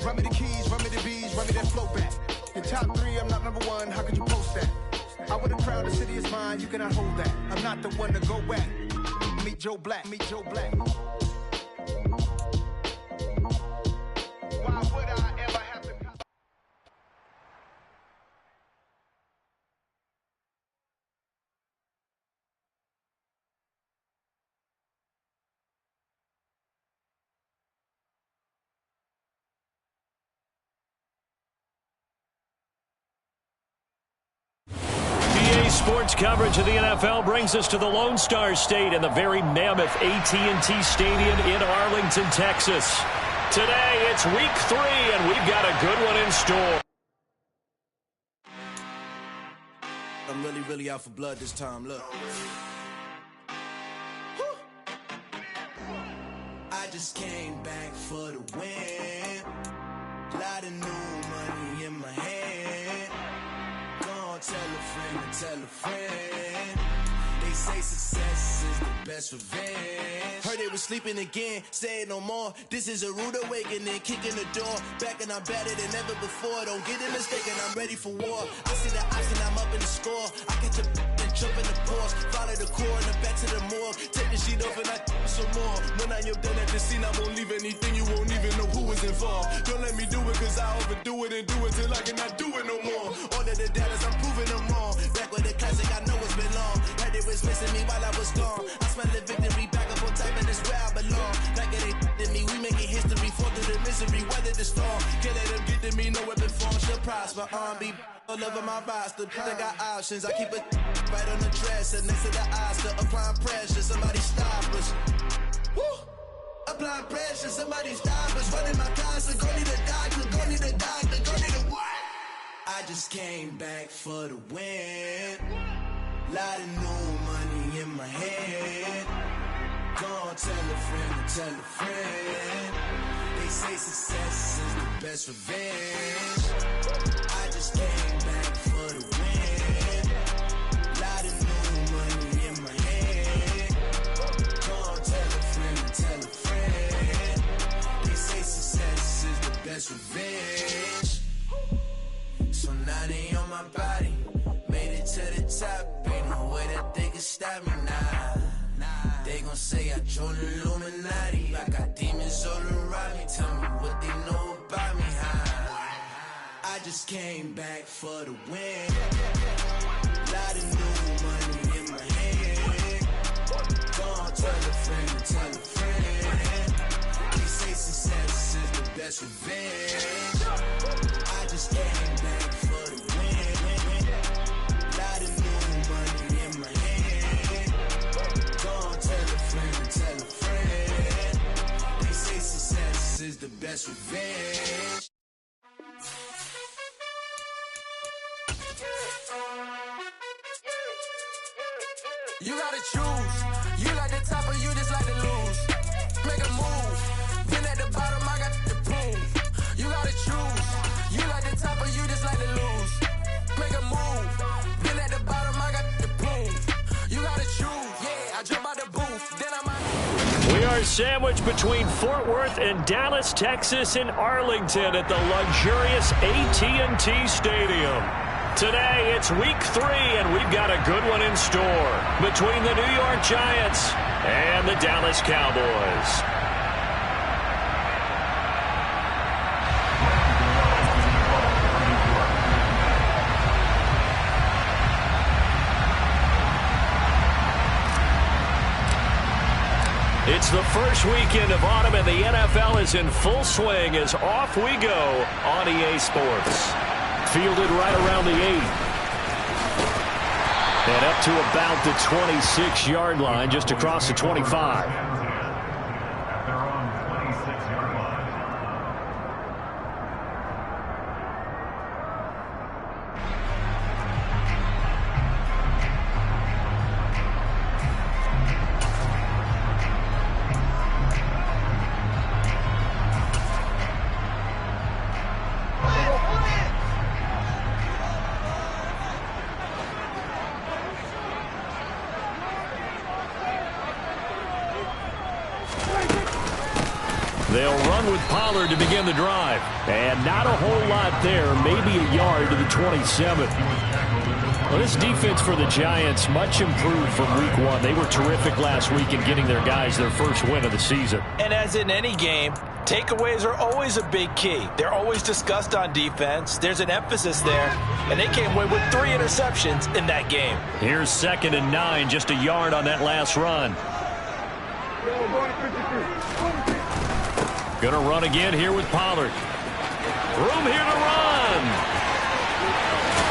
Run me the keys, run me the bees, run me that flow back. In top 3, I'm not number 1, how could you post that? I would have crowned the city is mine, you cannot hold that. I'm not the one to go back. Meet Joe Black, meet Joe Black. Why would I ever have to... Sports coverage of the NFL brings us to the Lone Star State in the very mammoth AT&T Stadium in Arlington, Texas. Today, it's week 3, and we've got a good one in store. I'm really out for blood this time, look. I just came back for the win. Lot of new money in my hand. Tell a friend and tell a friend. They say success is the best revenge. Heard they was sleeping again, say it no more. This is a rude awakening, kicking the door. Back and I'm better than ever before. Don't get it mistaken, I'm ready for war. I see the option, I'm up in the score. I catch a and jump in the pause. Follow the core and the back to the morgue. Take the sheet off and I some more. When I am done at the scene, I won't leave anything. You won't even know who was involved. Don't let me do it, cause I overdo it and do it till I cannot do it no more. All of the doubters, I'm proving them wrong. Back with the classic, I know it's been long. Heard they was missing me while I was gone. I smell the victory, back up on top, and it's where I belong. Like it ain't to me, we making history. Fall through the misery, weather the storm. Can't let them get to me, no weapon form should prosper. Be all over my roster, I got options. I keep it right on the dresser, next to the Oscar. Applying pressure, somebody stop us. Woo! Applying pressure, somebody stop us. Running my closet, go need a doctor, go need a doctor, go need a what? I just came back for the win. Lot of new money in my head. Go tell a friend and tell a friend. They say success is the best revenge. I just came back for the win. Lot of new money in my head. Go tell a friend and tell a friend. They say success is the best revenge. So now they on my body. Made it to the top. Ain't no way that they can stop me now. They gon' say I joined the Illuminati. I got demons all around me. Tell me what they know about me, huh? I just came back for the win. Lot of new money in my hand. Go on, tell a friend and tell a friend. They say success is the best revenge. I just came back for the win. Lot of new money in my hand. Go on, tell a friend and tell a friend. They say success is the best revenge. You gotta choose. You like the top or you just like to lose. Make a move. Been at the bottom, I got the proof. You gotta choose. You like the top or you just like to lose. Make a move. Been at the bottom, I got the proof. You gotta choose. Yeah, I jump out the booth. Then I'm We are sandwiched between Fort Worth and Dallas, Texas, in Arlington at the luxurious AT&T Stadium. Today, it's week 3, and we've got a good one in store between the New York Giants and the Dallas Cowboys. It's the first weekend of autumn, and the NFL is in full swing as off we go on EA Sports. Fielded right around the 8. And up to about the 26-yard line, just across the 25. with Pollard to begin the drive. And not a whole lot there, maybe a yard to the 27. Well, this defense for the Giants, much improved from week one. They were terrific last week in getting their guys their first win of the season. And as in any game, takeaways are always a big key. They're always discussed on defense. There's an emphasis there. And they came away with 3 interceptions in that game. Here's 2nd and 9, just a yard on that last run. Gonna run again here with Pollard. Room here to run.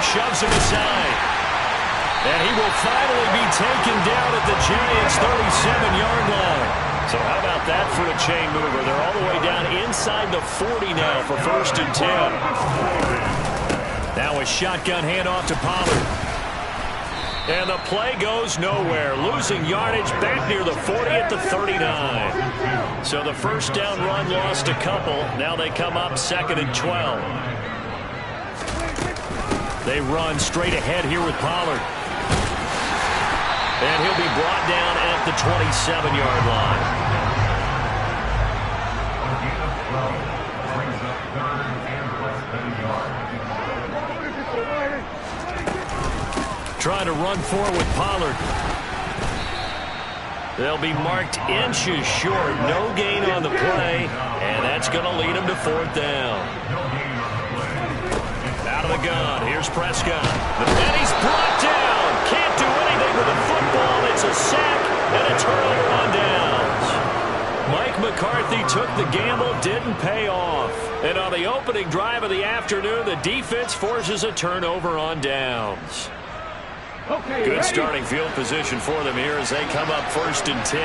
Shoves him aside. And he will finally be taken down at the Giants' 37-yard line. So how about that for a chain mover? They're all the way down inside the 40 now for 1st and 10. Now a shotgun handoff to Pollard. And the play goes nowhere. Losing yardage back near the 40 at the 39. So the first down run lost a couple. Now they come up 2nd and 12. They run straight ahead here with Pollard. And he'll be brought down at the 27-yard line. Trying to run forward with Pollard. They'll be marked inches short. No gain on the play. And that's going to lead them to 4th down. Out of the gun. Here's Prescott. And he's brought down. Can't do anything with the football. It's a sack and a turnover on downs. Mike McCarthy took the gamble, didn't pay off. And on the opening drive of the afternoon, the defense forces a turnover on downs. Good starting field position for them here as they come up 1st and 10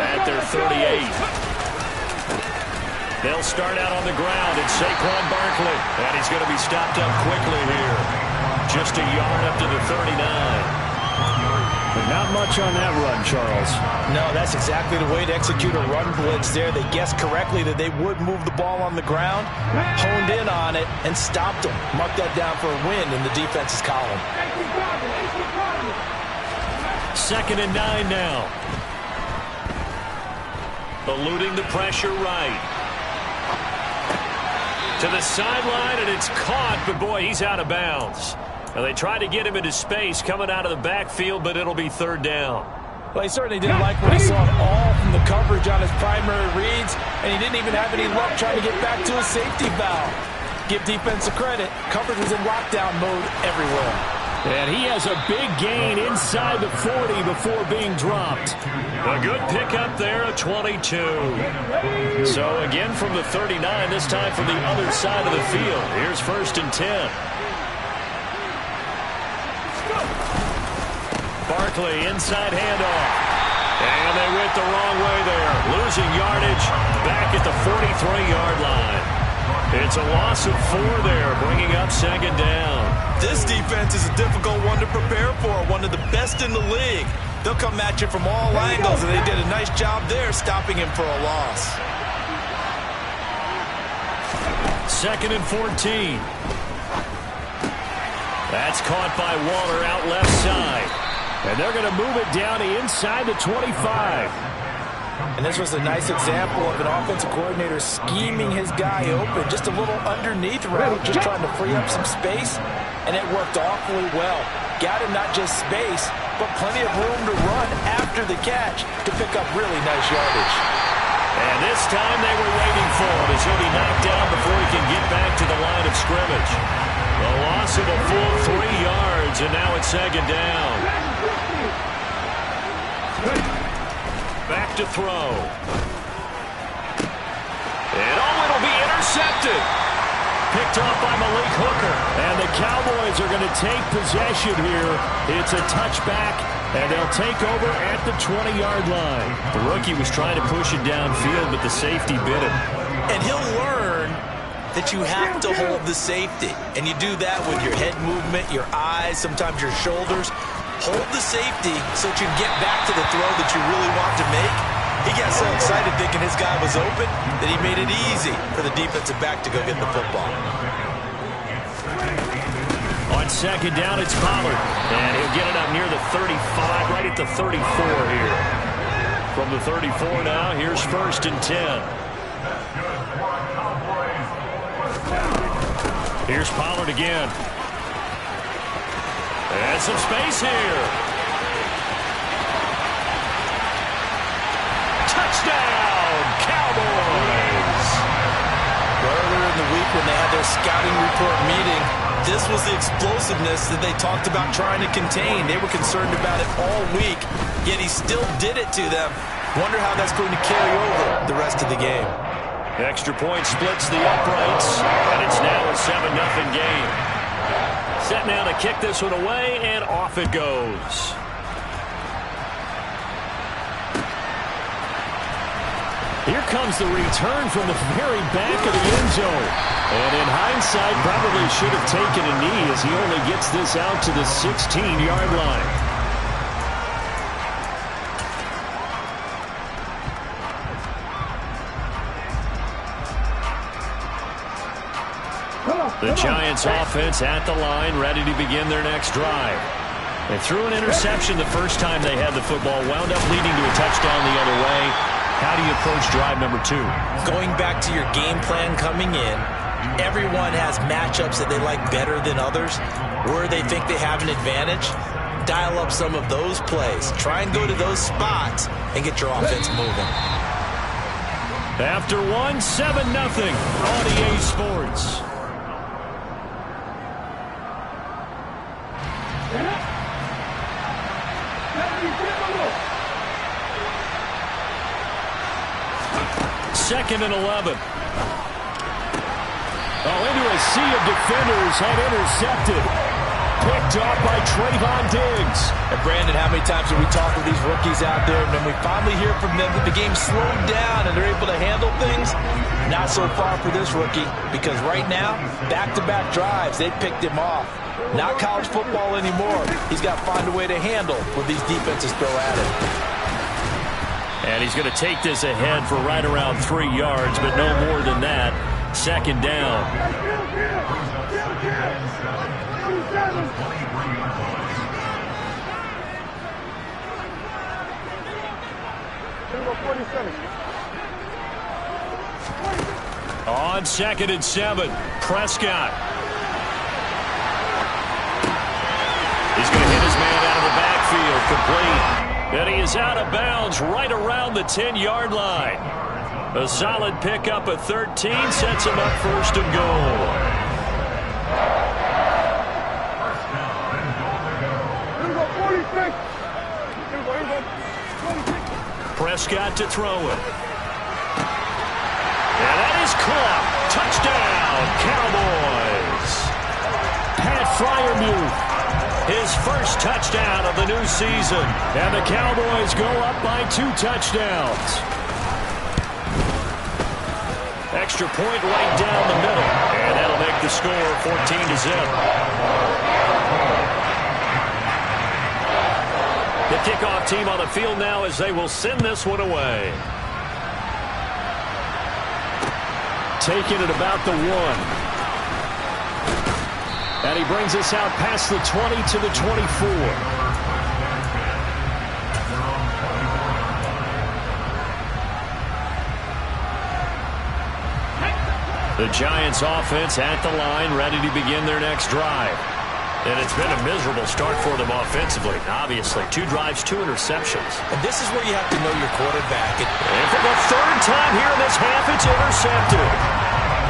at their 38. They'll start out on the ground. It's Saquon Barkley. And he's going to be stopped up quickly here. Just a yard up to the 39. But not much on that run, Charles. No, that's exactly the way to execute a run blitz there. They guessed correctly that they would move the ball on the ground, honed in on it, and stopped them. Marked that down for a win in the defense's column. 2nd and 9 now. Eluding the pressure right. To the sideline, and it's caught, but boy, he's out of bounds. Now, they tried to get him into space coming out of the backfield, but it'll be 3rd down. Well, he certainly didn't like what he saw at all from the coverage on his primary reads, and he didn't even have any luck trying to get back to his safety valve. Give defensive credit. Coverage was in lockdown mode everywhere. And he has a big gain inside the 40 before being dropped. A good pickup there, a 22. So again from the 39, this time from the other side of the field. Here's 1st and 10. Barkley, inside handoff. And they went the wrong way there. Losing yardage back at the 43-yard line. It's a loss of 4 there, bringing up 2nd down. This defense is a difficult one to prepare for, one of the best in the league. They'll come at you from all angles, and they did a nice job there stopping him for a loss. 2nd and 14. That's caught by Waller out left side. And they're going to move it down to inside the 25. And this was a nice example of an offensive coordinator scheming his guy open. Just a little underneath route, just trying to free up some space. And it worked awfully well. Got him not just space, but plenty of room to run after the catch to pick up really nice yardage. And this time they were waiting for him as he'll be knocked down before he can get back to the line of scrimmage. A loss of a full 3 yards, and now it's 2nd down. Back to throw. And it'll be intercepted. Picked off by Malik Hooker. And the Cowboys are going to take possession here. It's a touchback, and they'll take over at the 20-yard line. The rookie was trying to push it downfield, but the safety bit him. And he'll learn that you have to hold the safety. And you do that with your head movement, your eyes, sometimes your shoulders. Hold the safety so that you can get back to the throw that you really want to make. He got so excited thinking his guy was open that he made it easy for the defensive back to go get the football. On 2nd down, it's Pollard. And he'll get it up near the 35, right at the 34 here. From the 34 now, here's 1st and 10. Here's Pollard again. And some space here. Touchdown, Cowboys! Earlier in the week when they had their scouting report meeting, this was the explosiveness that they talked about trying to contain. They were concerned about it all week, yet he still did it to them. Wonder how that's going to carry over the rest of the game. Extra point splits the uprights, and it's now a 7-0 game. Set now to kick this one away, and off it goes. Here comes the return from the very back of the end zone. And in hindsight, probably should have taken a knee as he only gets this out to the 16-yard line. The Giants offense at the line, ready to begin their next drive. They threw an interception the first time they had the football, wound up leading to a touchdown the other way. How do you approach drive number 2? Going back to your game plan coming in, everyone has matchups that they like better than others, where they think they have an advantage. Dial up some of those plays. Try and go to those spots and get your offense moving. After one, 7-0 on EA Sports. Second and 11. Into a sea of defenders and intercepted. Picked off by Trayvon Diggs. And Brandon, how many times have we talked with these rookies out there, and then we finally hear from them that the game slowed down and they're able to handle things? Not so far for this rookie, because right now, back-to-back drives, they picked him off. Not college football anymore. He's got to find a way to handle what these defenses throw at him. And he's going to take this ahead for right around 3 yards, but no more than that. Second down. On 2nd and 7, Prescott. He's going to hit his man out of the backfield, complete. And he is out of bounds right around the 10-yard line. A solid pickup at 13 sets him up first and goal. Prescott to throw it. And that is caught. Touchdown, Cowboys. Pat Freiermuth. His first touchdown of the new season. And the Cowboys go up by 2 touchdowns. Extra point right down the middle. And that'll make the score 14-0. The kickoff team on the field now as they will send this one away. Taking it about the 1. And he brings us out past the 20 to the 24. The Giants offense at the line, ready to begin their next drive. And it's been a miserable start for them offensively, obviously. 2 drives, 2 interceptions. And this is where you have to know your quarterback. And for the 3rd time here in this half, it's intercepted.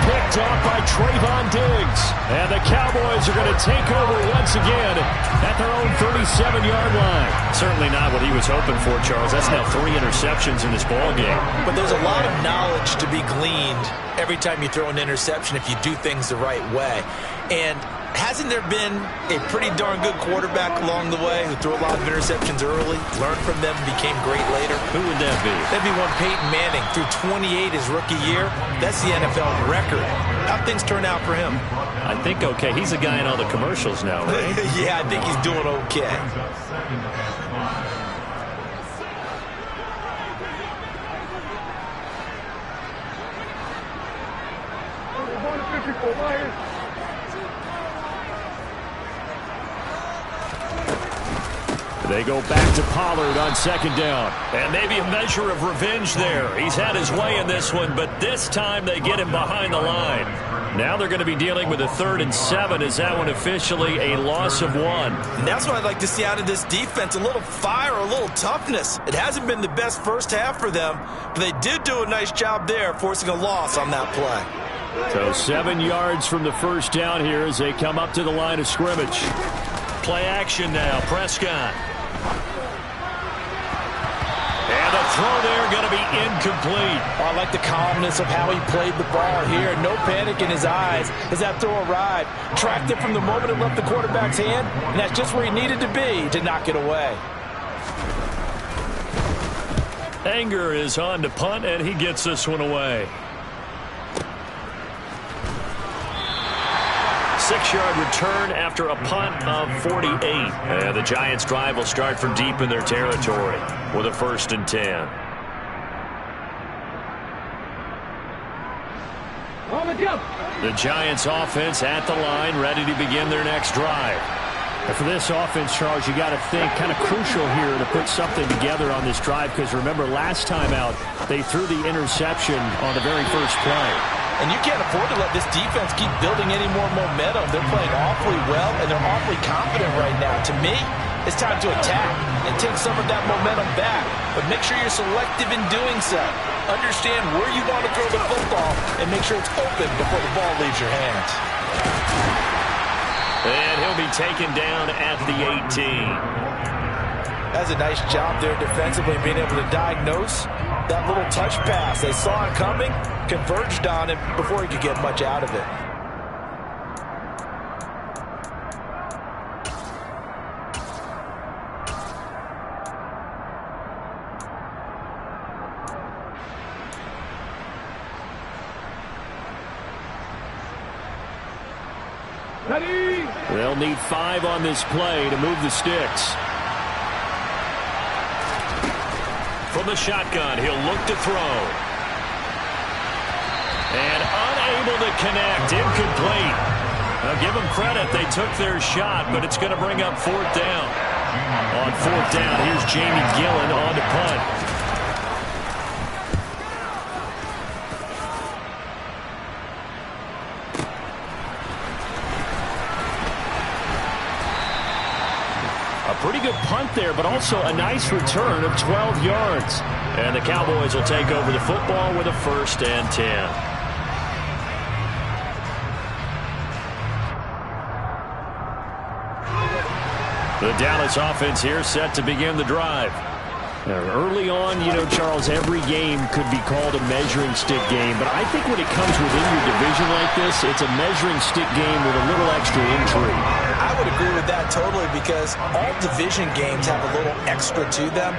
Picked off by Trayvon Diggs. And the Cowboys are going to take over once again at their own 37-yard line. Certainly not what he was hoping for, Charles. That's now 3 interceptions in this ball game. But there's a lot of knowledge to be gleaned every time you throw an interception if you do things the right way. And hasn't there been a pretty darn good quarterback along the way who threw a lot of interceptions early, learned from them, and became great later? Who would that be? That'd be one Peyton Manning. Threw 28 his rookie year. That's the NFL record. How'd things turn out for him? I think okay. He's a guy in all the commercials now, right? Yeah, I think he's doing okay. They go back to Pollard on 2nd down. And maybe a measure of revenge there. He's had his way in this one, but this time they get him behind the line. Now they're going to be dealing with a 3rd and 7. Is that one officially a loss of 1? And that's what I'd like to see out of this defense, a little fire, a little toughness. It hasn't been the best first half for them, but they did do a nice job there, forcing a loss on that play. So 7 yards from the first down here as they come up to the line of scrimmage. Play action now, Prescott. And the throw there going to be incomplete. Oh, I like the calmness of how he played the ball here. No panic in his eyes as that throw arrived. Tracked it from the moment it left the quarterback's hand, and that's just where he needed to be to knock it away. Anger is on to punt, and he gets this one away. 6-yard return after a punt of 48. And the Giants' drive will start from deep in their territory with a 1st and 10. The Giants' offense at the line, ready to begin their next drive. And for this offense, Charles, you got to think kind of crucial here to put something together on this drive, because remember last time out they threw the interception on the very first play. And you can't afford to let this defense keep building any more momentum. They're playing awfully well, and they're awfully confident right now. To me, it's time to attack and take some of that momentum back. But make sure you're selective in doing so. Understand where you want to throw the football and make sure it's open before the ball leaves your hands. And he'll be taken down at the 18. That's a nice job there defensively, being able to diagnose that little touch pass. They saw it coming, converged on it before he could get much out of it. They'll need 5 on this play to move the sticks. From the shotgun, he'll look to throw. And unable to connect, incomplete. Now give them credit, they took their shot, but it's going to bring up 4th down. On 4th down, here's Jamie Gillen on to punt. Pretty good punt there, but also a nice return of 12 yards. And the Cowboys will take over the football with a 1st and 10. The Dallas offense here set to begin the drive. Early on, you know, Charles, every game could be called a measuring stick game, but I think when it comes within your division like this, it's a measuring stick game with a little extra intrigue. I would agree with that totally, because all division games have a little extra to them.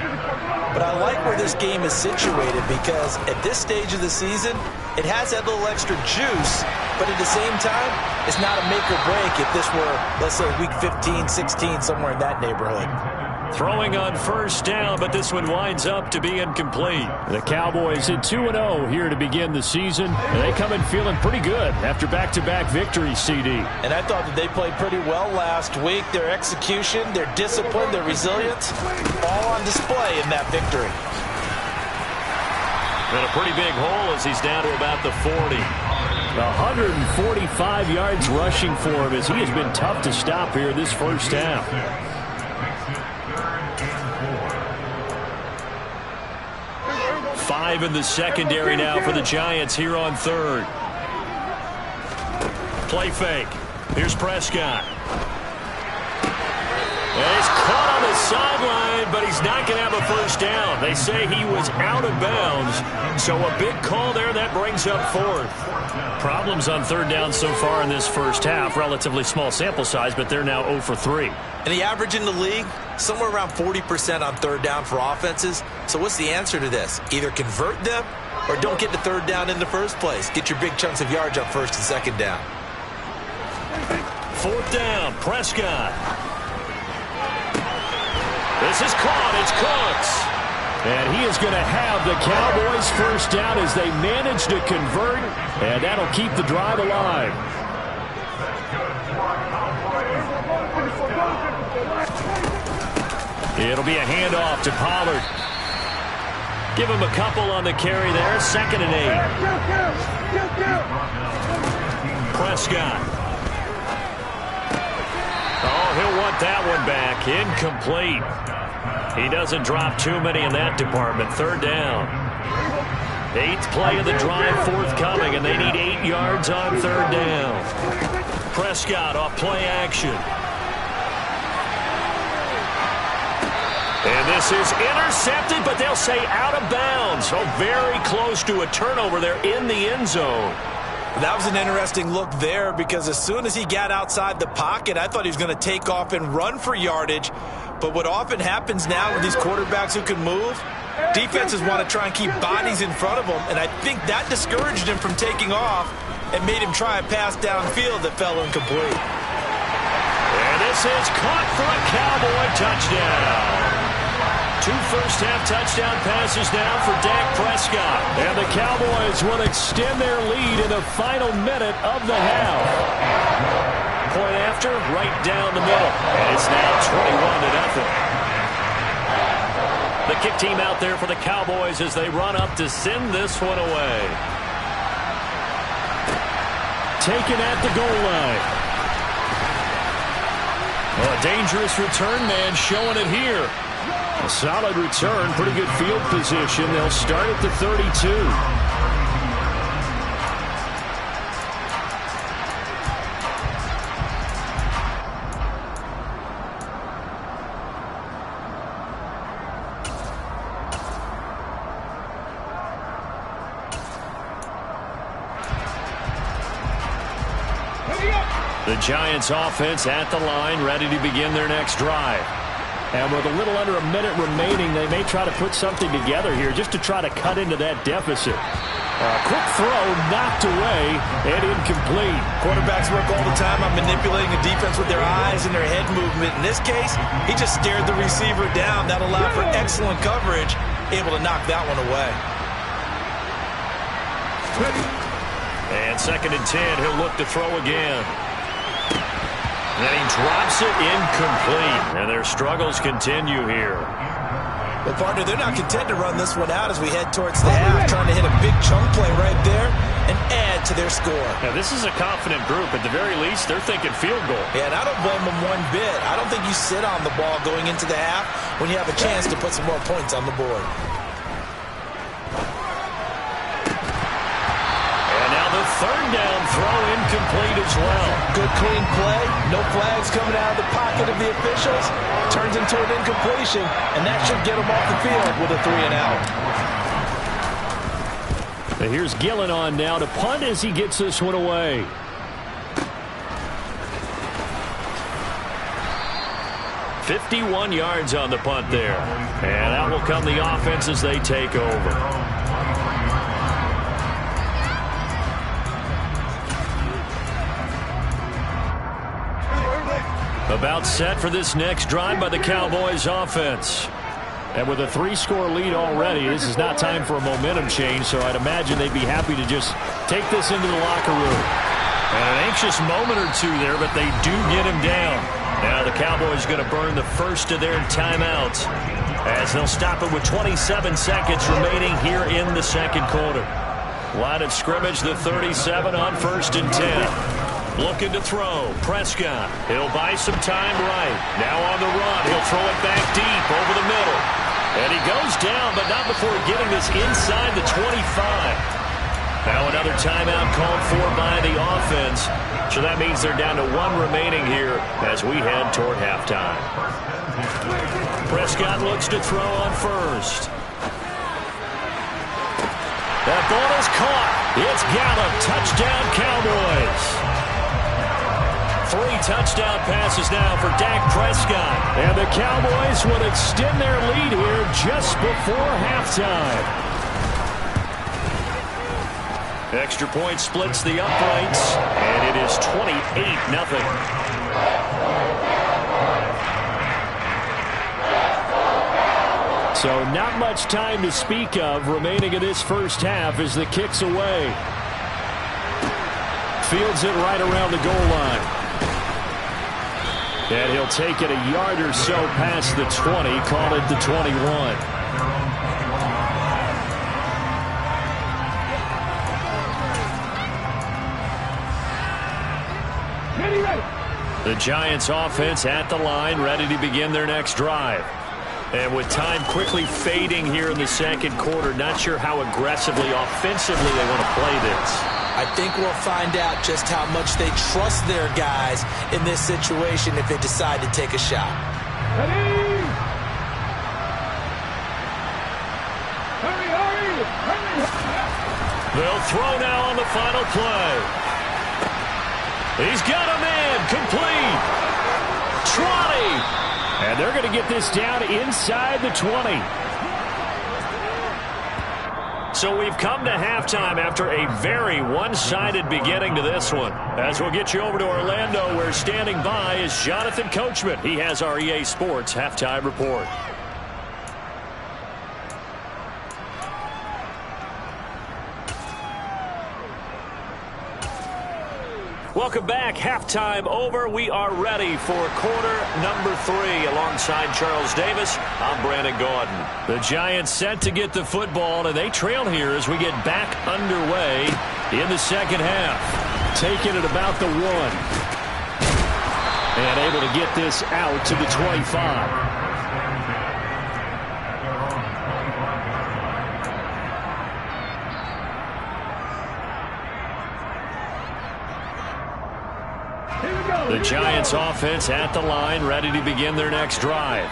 But I like where this game is situated, because at this stage of the season, it has that little extra juice, but at the same time, it's not a make or break if this were, let's say, week 15, 16, somewhere in that neighborhood. Throwing on 1st down, but this one winds up to be incomplete. The Cowboys at 2-0 here to begin the season. And they come in feeling pretty good after back-to-back victories, CD. And I thought that they played pretty well last week. Their execution, their discipline, their resilience, all on display in that victory. And a pretty big hole as he's down to about the 40. 145 yards rushing for him as he has been tough to stop here this first half. Five in the secondary now for the Giants here on 3rd. Play fake. Here's Prescott. And he's caught on the sideline, but he's not going to have a 1st down. They say he was out of bounds, so a big call there that brings up 4th. Problems on 3rd down so far in this first half. Relatively small sample size, but they're now 0 for 3. And the average in the league, somewhere around 40% on 3rd down for offenses. So what's the answer to this? Either convert them or don't get the 3rd down in the first place. Get your big chunks of yards up 1st and 2nd down. 4th down, Prescott. This is caught. It's Cooks. And he is going to have the Cowboys 1st down as they manage to convert, and that'll keep the drive alive. It'll be a handoff to Pollard. Give him a couple on the carry there. 2nd and 8. Prescott. Oh, he'll want that one back. Incomplete. He doesn't drop too many in that department. 3rd down. 8th play of the drive forthcoming, and they need 8 yards on 3rd down. Prescott off play action. And this is intercepted, but they'll say out of bounds. So very close to a turnover there in the end zone. That was an interesting look there because as soon as he got outside the pocket, I thought he was going to take off and run for yardage. But what often happens now with these quarterbacks who can move, defenses want to try and keep bodies in front of them, and I think that discouraged him from taking off and made him try a pass downfield that fell incomplete. And this is caught for a Cowboy touchdown. 2 first-half touchdown passes now for Dak Prescott. And the Cowboys will extend their lead in the final minute of the half. Point after, right down the middle. And it's now 21-0. The kick team out there for the Cowboys as they run up to send this one away. Taken at the goal line. Well, a dangerous return man showing it here. A solid return, pretty good field position. They'll start at the 32. The Giants offense at the line, ready to begin their next drive. And with a little under a minute remaining, they may try to put something together here just to try to cut into that deficit. Quick throw, knocked away, and incomplete. Quarterbacks work all the time on manipulating the defense with their eyes and their head movement. In this case, he just stared the receiver down. That allowed for excellent coverage, able to knock that one away. And 2nd and 10, he'll look to throw again. And he drops it incomplete. And their struggles continue here. Well, partner, they're not content to run this one out as we head towards the half, trying to hit a big chunk play right there and add to their score. Now, this is a confident group. At the very least, they're thinking field goal. Yeah, and I don't blame them one bit. I don't think you sit on the ball going into the half when you have a chance to put some more points on the board. The 3rd down throw incomplete as well. Good clean play. No flags coming out of the pocket of the officials. Turns into an incompletion, and that should get them off the field with a 3-and-out. Now here's Gillen on now to punt as he gets this one away. "51 yards on the punt there. And out will come the offense as they take over. About set for this next drive by the Cowboys offense. And with a 3-score lead already, this is not time for a momentum change, so I'd imagine they'd be happy to just take this into the locker room. And an anxious moment or two there, but they do get him down. Now the Cowboys going to burn the first of their timeouts as they'll stop it with 27 seconds remaining here in the 2nd quarter. Line of scrimmage, the 37 on 1st and 10. Looking to throw. Prescott. He'll buy some time right. Now on the run. He'll throw it back deep over the middle. And he goes down, but not before getting this inside the 25. Now another timeout called for by the offense. So that means they're down to 1 remaining here as we head toward halftime. Prescott looks to throw on 1st. That ball is caught. It's Gallup. Touchdown, Cowboys. 3 touchdown passes now for Dak Prescott. And the Cowboys will extend their lead here just before halftime. Extra point splits the uprights, and it is 28-0. So not much time to speak of remaining in this first half as the kick's away. Fields it right around the goal line. And he'll take it a yard or so past the 20, call it the 21. The Giants offense at the line, ready to begin their next drive. And with time quickly fading here in the second quarter, not sure how aggressively, offensively they want to play this. I think we'll find out just how much they trust their guys in this situation if they decide to take a shot. They'll throw now on the final play. He's got a man, complete. Trotty. And they're going to get this down inside the 20. So we've come to halftime after a very one-sided beginning to this one. As we'll get you over to Orlando, where standing by is Jonathan Coachman. He has our EA Sports halftime report. Welcome back. Halftime over. We are ready for quarter number 3. Alongside Charles Davis, I'm Brandon Gaudin. The Giants set to get the football, and they trail here as we get back underway in the second half. Taking it about the 1. And able to get this out to the 25. The Giants offense at the line, ready to begin their next drive.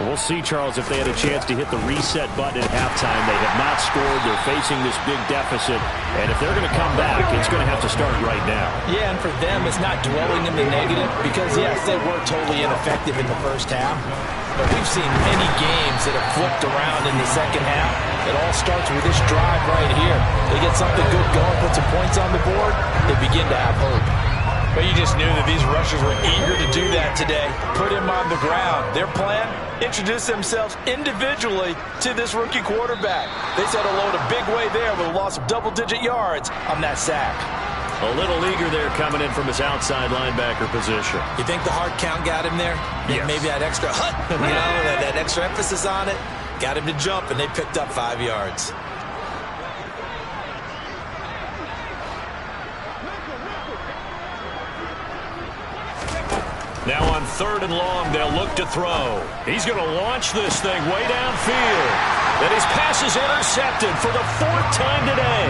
We'll see, Charles, if they had a chance to hit the reset button at halftime. They have not scored. They're facing this big deficit. And if they're going to come back, it's going to have to start right now. Yeah, and for them, it's not dwelling in the negative because, yes, they were totally ineffective in the first half. But we've seen many games that have flipped around in the second half. It all starts with this drive right here. They get something good going, put some points on the board, they begin to have hope. But you just knew that these rushers were eager to do that today. Put him on the ground. Their plan, introduce themselves individually to this rookie quarterback. They said hello to Big Way there with a loss of double-digit yards on that sack. A little eager there coming in from his outside linebacker position. You think the hard count got him there? Yes. Maybe that extra that extra emphasis on it got him to jump, and they picked up 5 yards. Now on 3rd and long, they'll look to throw. He's going to launch this thing way downfield. And his pass is intercepted for the 4th time today.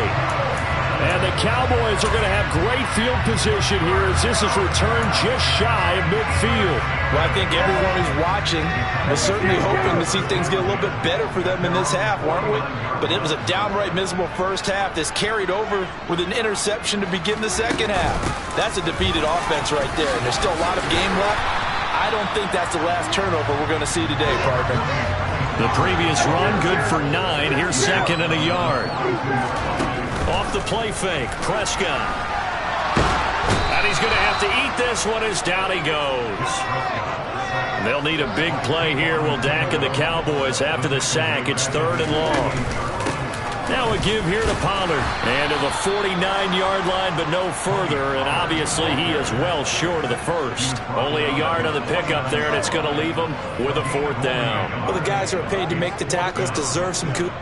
And the Cowboys are going to have great field position here as this is returned just shy of midfield. Well, I think everyone who's watching was certainly hoping to see things get a little bit better for them in this half, weren't we? But it was a downright miserable first half. This carried over with an interception to begin the second half. That's a defeated offense right there, and there's still a lot of game left. I don't think that's the last turnover we're going to see today, partner. The previous run, good for 9. Here's 2nd and a yard. Off the play fake, Prescott. And he's going to have to eat this one as down he goes. They'll need a big play here. Will Dak and the Cowboys after the sack. It's 3rd and long. Now a give here to Pollard. And to the 49-yard line, but no further. And obviously he is well short of the first. Only a yard on the pickup there, and it's going to leave him with a 4th down. Well, the guys who are paid to make the tackles deserve some kudos.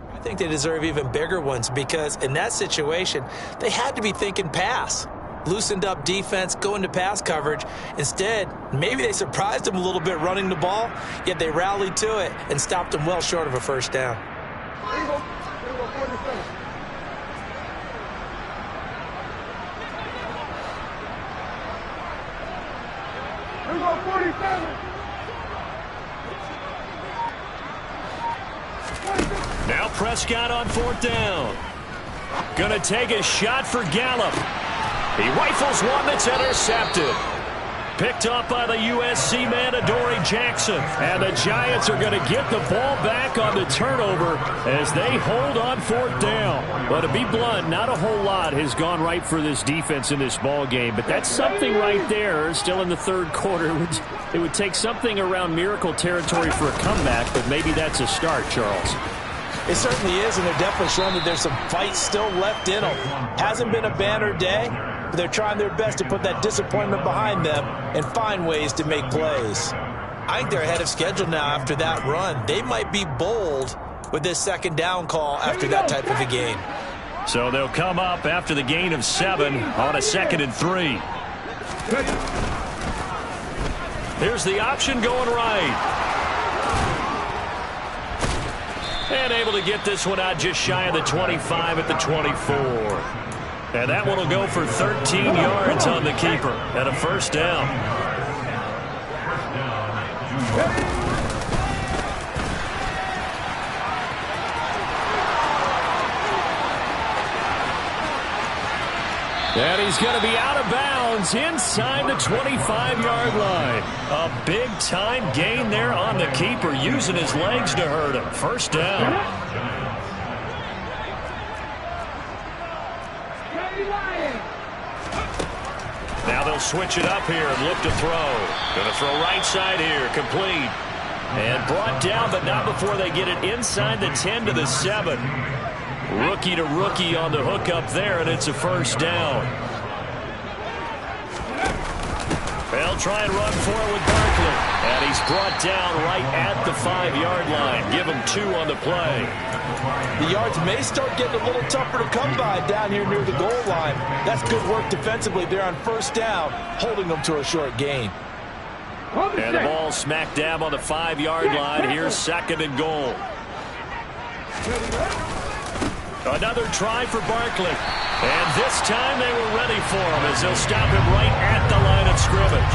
I think they deserve even bigger ones because in that situation, they had to be thinking pass. Loosened up defense, go into pass coverage. Instead, maybe they surprised them a little bit running the ball, yet they rallied to it and stopped them well short of a first down. Now Prescott on 4th down. Gonna take a shot for Gallup. He rifles one that's intercepted. Picked up by the USC man, Adoree Jackson. And the Giants are going to get the ball back on the turnover as they hold on 4th down. But to be blunt, not a whole lot has gone right for this defense in this ball game. But that's something right there. Still in the 3rd quarter. It would take something around miracle territory for a comeback, but maybe that's a start, Charles. It certainly is, and they're definitely showing that there's some fight still left in them. Hasn't been a banner day, but they're trying their best to put that disappointment behind them and find ways to make plays. I think they're ahead of schedule now after that run. They might be bold with this 2nd down call after that type of a gain. So they'll come up after the gain of 7 on a 2nd and 3. Here's the option going right. And able to get this one out just shy of the 25 at the 24. And that one will go for 13 yards on the keeper and a 1st down. And he's going to be out of bounds inside the 25-yard line. A big-time gain there on the keeper, using his legs to hurt him. 1st down. Now they'll switch it up here and look to throw. Going to throw right side here, complete. And brought down, but not before they get it inside the 10 to the 7. Rookie to rookie on the hook up there, and it's a 1st down. They'll try and run for it with Barkley. And he's brought down right at the 5-yard line. Give him 2 on the play. The yards may start getting a little tougher to come by down here near the goal line. That's good work defensively there on 1st down, holding them to a short gain. And the ball smack dab on the 5-yard line. Here's 2nd and goal. Another try for Barkley. And this time they were ready for him as they'll stop him right at the line of scrimmage.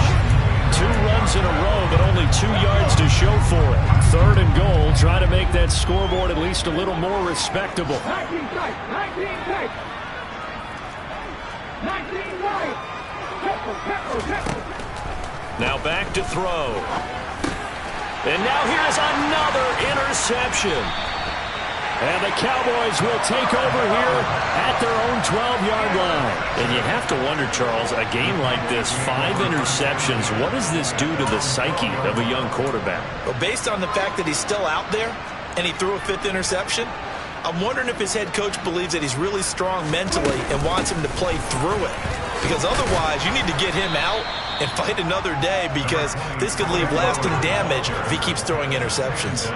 2 runs in a row, but only 2 yards to show for it. 3rd and goal. Try to make that scoreboard at least a little more respectable. 19 tight. Now back to throw. And now here's another interception. And the Cowboys will take over here at their own 12-yard line. And you have to wonder, Charles, a game like this, 5 interceptions, what does this do to the psyche of a young quarterback? Well, based on the fact that he's still out there and he threw a 5th interception, I'm wondering if his head coach believes that he's really strong mentally and wants him to play through it. Because otherwise, you need to get him out and fight another day, because this could leave lasting damage if he keeps throwing interceptions.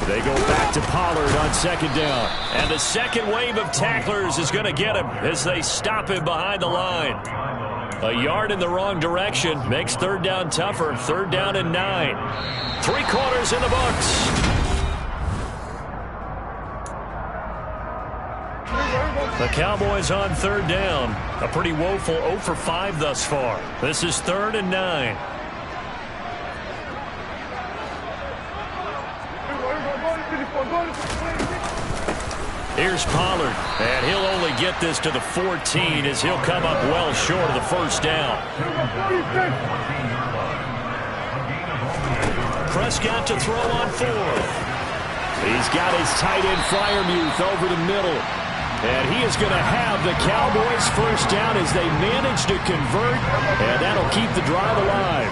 They go back to Pollard on 2nd down. And the second wave of tacklers is going to get him as they stop him behind the line. A yard in the wrong direction makes 3rd down tougher. 3rd down and 9. 3 quarters in the books. The Cowboys on 3rd down. A pretty woeful 0 for 5 thus far. This is 3rd and 9. Here's Pollard, and he'll only get this to the 14 as he'll come up well short of the 1st down. Prescott to throw on 4th. He's got his tight end Freiermuth over the middle. And he is going to have the Cowboys 1st down as they manage to convert, and that'll keep the drive alive.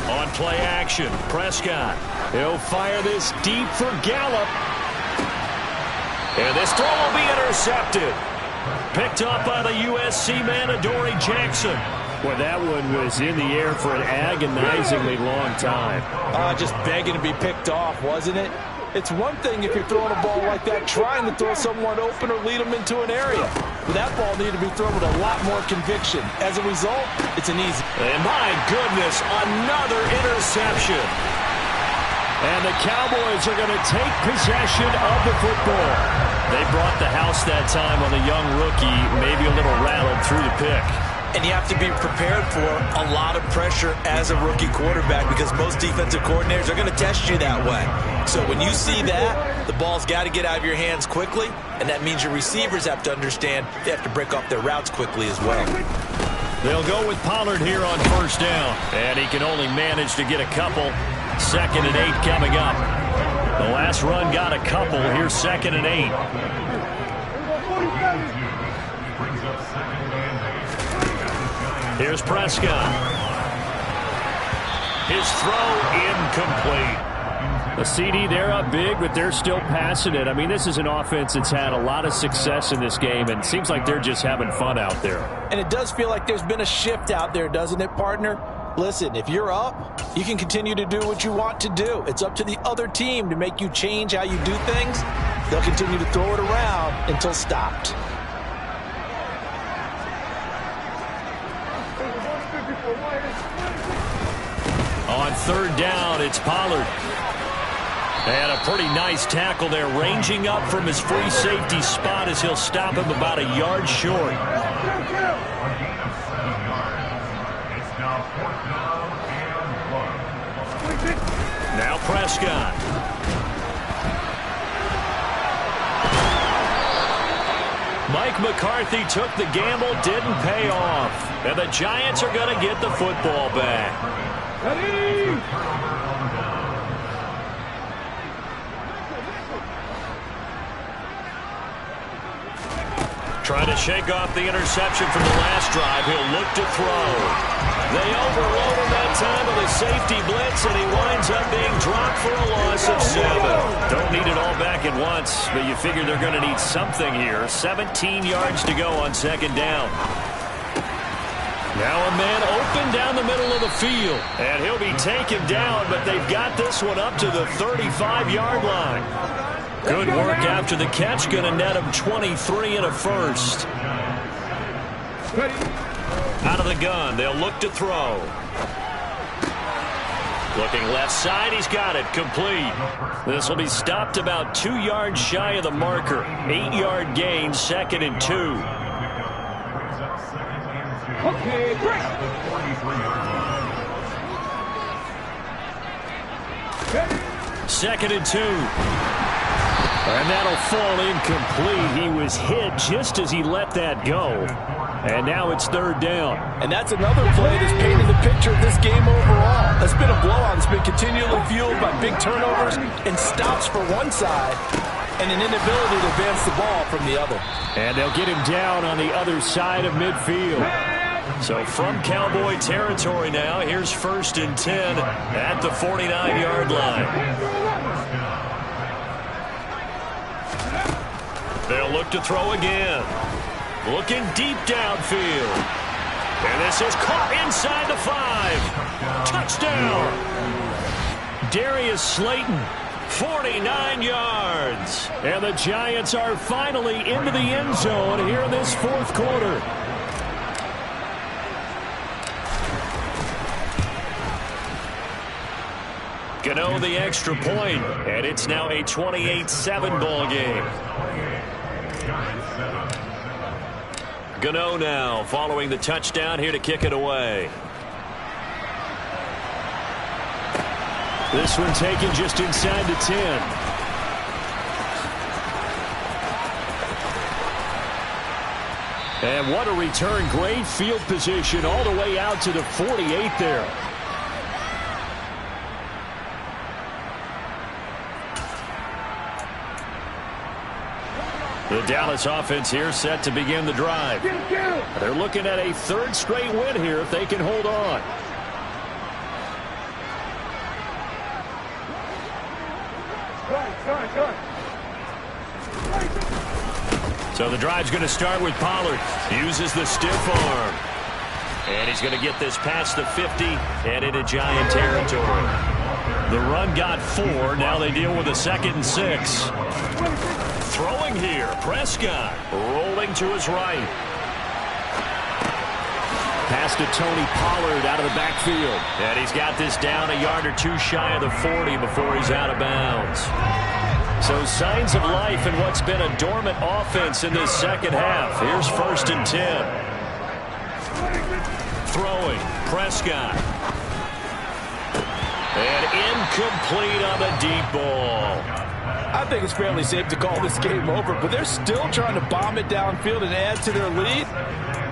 On play action, Prescott. He'll fire this deep for Gallup. And this throw will be intercepted. Picked up by the USC man, Adoree Jackson. Well, that one was in the air for an agonizingly long time. Just begging to be picked off, wasn't it? It's one thing if you're throwing a ball like that, trying to throw someone open or lead them into an area. But that ball needed to be thrown with a lot more conviction. As a result, it's an easy. And my goodness, another interception. And the Cowboys are going to take possession of the football. They brought the house that time on the young rookie, maybe a little rattled through the pick. And you have to be prepared for a lot of pressure as a rookie quarterback because most defensive coordinators are going to test you that way. So when you see that, the ball's got to get out of your hands quickly, and that means your receivers have to understand they have to break off their routes quickly as well. They'll go with Pollard here on first down, and he can only manage to get a couple. 2nd and 8 coming up. The last run got a couple. Here's 2nd and 8. Here's Prescott. His throw incomplete. The CD, they're up big, but they're still passing it. I mean, this is an offense that's had a lot of success in this game, and it seems like they're just having fun out there. And it does feel like there's been a shift out there, doesn't it, partner? Listen, if you're up, you can continue to do what you want to do. It's up to the other team to make you change how you do things. They'll continue to throw it around until stopped. On 3rd down, it's Pollard. And a pretty nice tackle there, ranging up from his free safety spot as he'll stop him about a yard short. Now Prescott. Mike McCarthy took the gamble, didn't pay off. And the Giants are going to get the football back. Trying to shake off the interception from the last drive. He'll look to throw. They overload him that time with a safety blitz, and he winds up being dropped for a loss of 7. Don't need it all back at once, but you figure they're going to need something here. 17 yards to go on 2nd down. Now a man open down the middle of the field, and he'll be taken down, but they've got this one up to the 35-yard line. Good work after the catch, going to net him 23 and a first. Out of the gun, they'll look to throw. Looking left side, he's got it, complete. This will be stopped about 2 yards shy of the marker. 8-yard gain, 2nd and 2. Okay, break. 2nd and 2. And that'll fall incomplete. He was hit just as he let that go. And now it's 3rd down. And that's another play that's painted the picture of this game overall. That's been a blowout. It's been continually fueled by big turnovers and stops for one side and an inability to advance the ball from the other. And they'll get him down on the other side of midfield. So from Cowboy territory now, here's 1st and 10 at the 49-yard line. They'll look to throw again. Looking deep downfield. And this is caught inside the 5. Touchdown. Darius Slayton, 49 yards. And the Giants are finally into the end zone here in this 4th quarter. Gano the extra point, and it's now a 28-7 ball game. Gano now following the touchdown here to kick it away. This one taken just inside the 10. And what a return. Great field position all the way out to the 48 there. The Dallas offense here set to begin the drive. They're looking at a 3rd straight win here if they can hold on. So the drive's going to start with Pollard. Uses the stiff arm. And he's going to get this past the 50 and into Giant territory. The run got 4. Now they deal with a 2nd and 6. Throwing here, Prescott rolling to his right. Pass to Tony Pollard out of the backfield. And he's got this down a yard or 2 shy of the 40 before he's out of bounds. So signs of life in what's been a dormant offense in this 2nd half. Here's 1st and 10. Throwing, Prescott. And incomplete on the deep ball. I think it's fairly safe to call this game over, but they're still trying to bomb it downfield and add to their lead.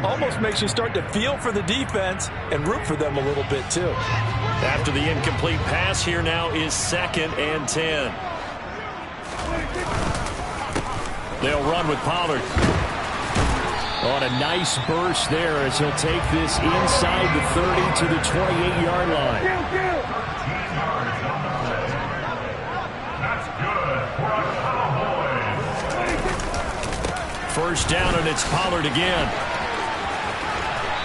Almost makes you start to feel for the defense and root for them a little bit too. After the incomplete pass, here now is 2nd and 10. They'll run with Pollard. On a nice burst there as he'll take this inside the 30 to the 28-yard line. First down, and it's Pollard again.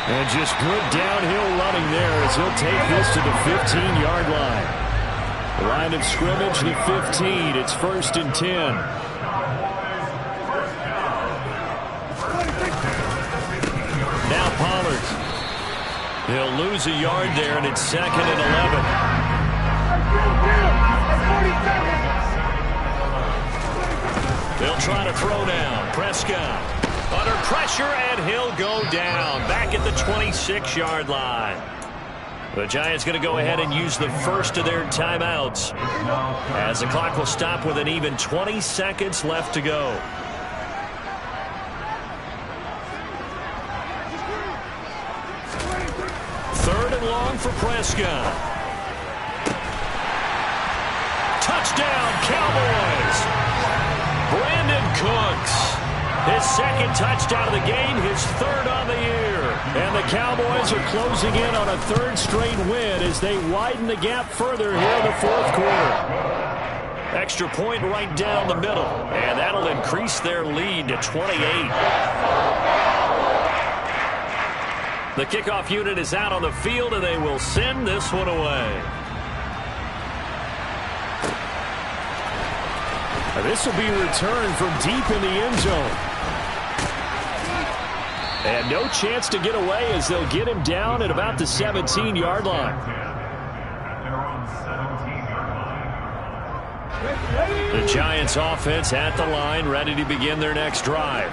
And just good downhill running there as he'll take this to the 15-yard line. The line of scrimmage, the 15. It's 1st and 10. Now Pollard. He'll lose a yard there, and it's 2nd and 11. They'll try to throw down. Prescott under pressure, and he'll go down back at the 26-yard line. The Giants going to go ahead and use the first of their timeouts as the clock will stop with an even 20 seconds left to go. Third and long for Prescott. Touchdown, Cowboys! Brandon Cooks. His 2nd touchdown of the game, his 3rd on the year. And the Cowboys are closing in on a 3rd straight win as they widen the gap further here in the 4th quarter. Extra point right down the middle, and that'll increase their lead to 28. The kickoff unit is out on the field, and they will send this one away. This will be returned from deep in the end zone. And no chance to get away as they'll get him down at about the 17-yard line. The Giants offense at the line, ready to begin their next drive.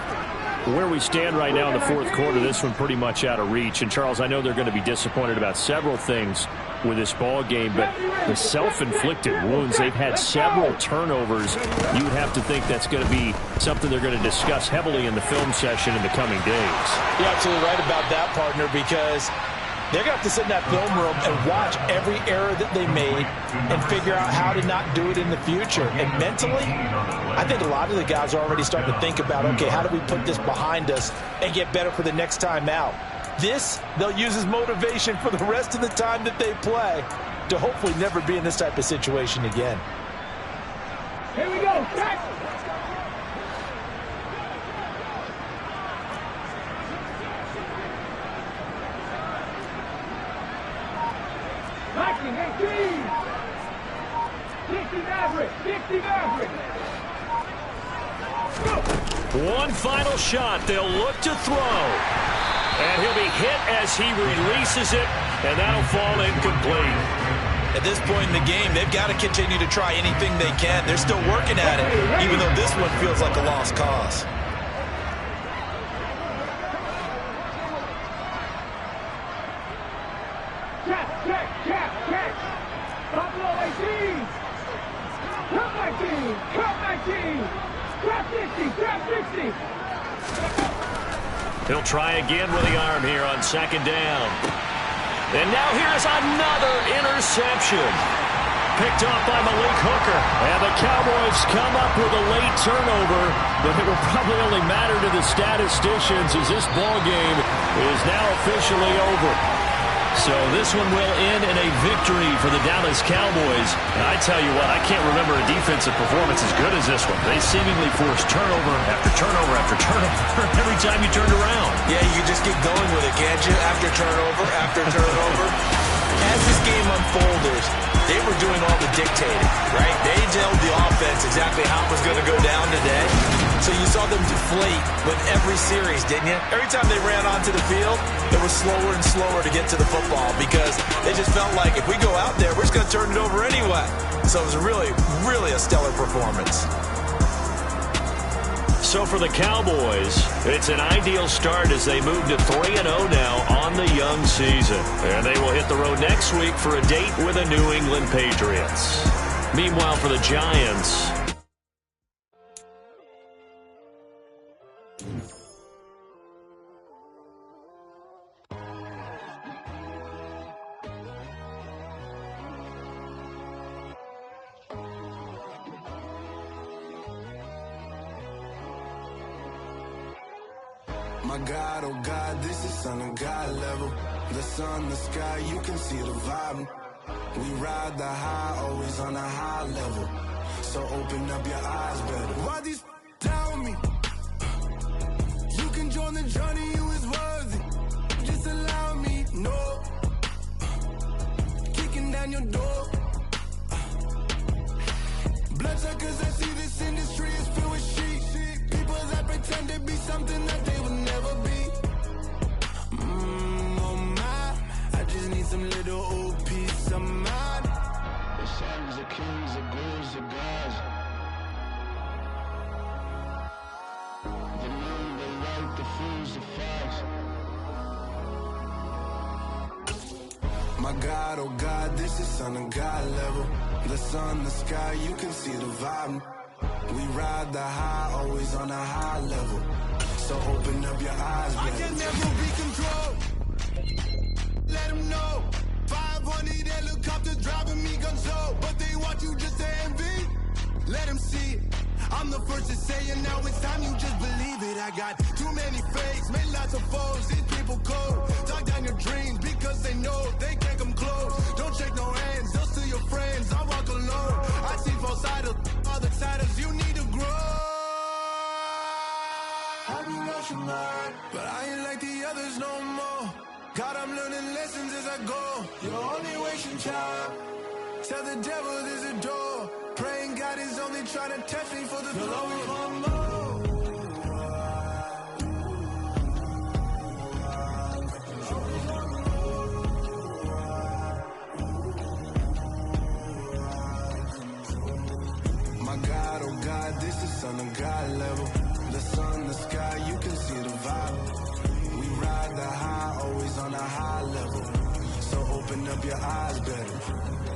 Where we stand right now in the 4th quarter, this one pretty much out of reach. And, Charles, I know they're going to be disappointed about several things with this ball game, but the self-inflicted wounds, they've had several turnovers. You would have to think that's going to be something they're going to discuss heavily in the film session in the coming days. You're absolutely right about that, partner, because they're going to have to sit in that film room and watch every error that they made and figure out how to not do it in the future. And mentally, I think a lot of the guys are already starting to think about, okay, how do we put this behind us and get better for the next time out? This, they'll use as motivation for the rest of the time that they play to hopefully never be in this type of situation again. Here we go. Back. One final shot. They'll look to throw. And he'll be hit as he releases it, and that'll fall incomplete. At this point in the game, they've got to continue to try anything they can. They're still working at it, even though this one feels like a lost cause. Check. Buffalo 18. Come 19. Trap 60. He'll try again with the arm here on 2nd down. And now here's another interception. Picked off by Malik Hooker. And the Cowboys come up with a late turnover, but it will probably only matter to the statisticians as this ball game is now officially over. So this one will end in a victory for the Dallas Cowboys. And I tell you what, I can't remember a defensive performance as good as this one. They seemingly forced turnover after turnover after turnover every time you turned around. Yeah, you can just keep going with it, can't you? After turnover. As this game unfolded, they were doing all the dictating, right? They told the offense exactly how it was going to go down today. So you saw them deflate with every series, didn't you? Every time they ran onto the field, it was slower and slower to get to the football because they just felt like if we go out there, we're just going to turn it over anyway. So it was really, really a stellar performance. So for the Cowboys, it's an ideal start as they move to 3-0 now on the young season. And they will hit the road next week for a date with the New England Patriots. Meanwhile, for the Giants, my God, oh God, this is Son of God level. The sun, the sky, you can see the vibe. We ride the high, always on a high level. So open up your eyes better. Why these tell me? You can join the journey, you is worthy. Just allow me, no. Kicking down your door. Bloodsuckers, I see this industry is filled with sheep. People that pretend to be something that they will never be. Oh my, I just need some little old peace of mind. The sons of kings, the ghouls, the gods. The moon, the light, the fools, the facts. My God, oh God, this is Son of God level. The sun, the sky, you can see the vibe. We ride the high, always on a high level. So open up your eyes, baby. I can never be controlled. Let them know. 500 helicopters driving me gonzo. But they want you just to envy. Let them see it. I'm the first to say it, now it's time you just believe it. I got too many fakes, made lots of foes. These people cold. Talk down your dreams because they know they can't come close. Don't shake no hands, those to your friends. I walk alone. I see false idols, other siders. You need to grow. I've been rushing hard, but I ain't like the others no more. God, I'm learning lessons as I go. You're only wasting time. Tell the devil there's a door. Praying God is only trying to test me for the glory of more. My God, oh God, this is Son of God level. The sun, the sky, you can see the vibe. We ride the high, always on a high level. So open up your eyes better.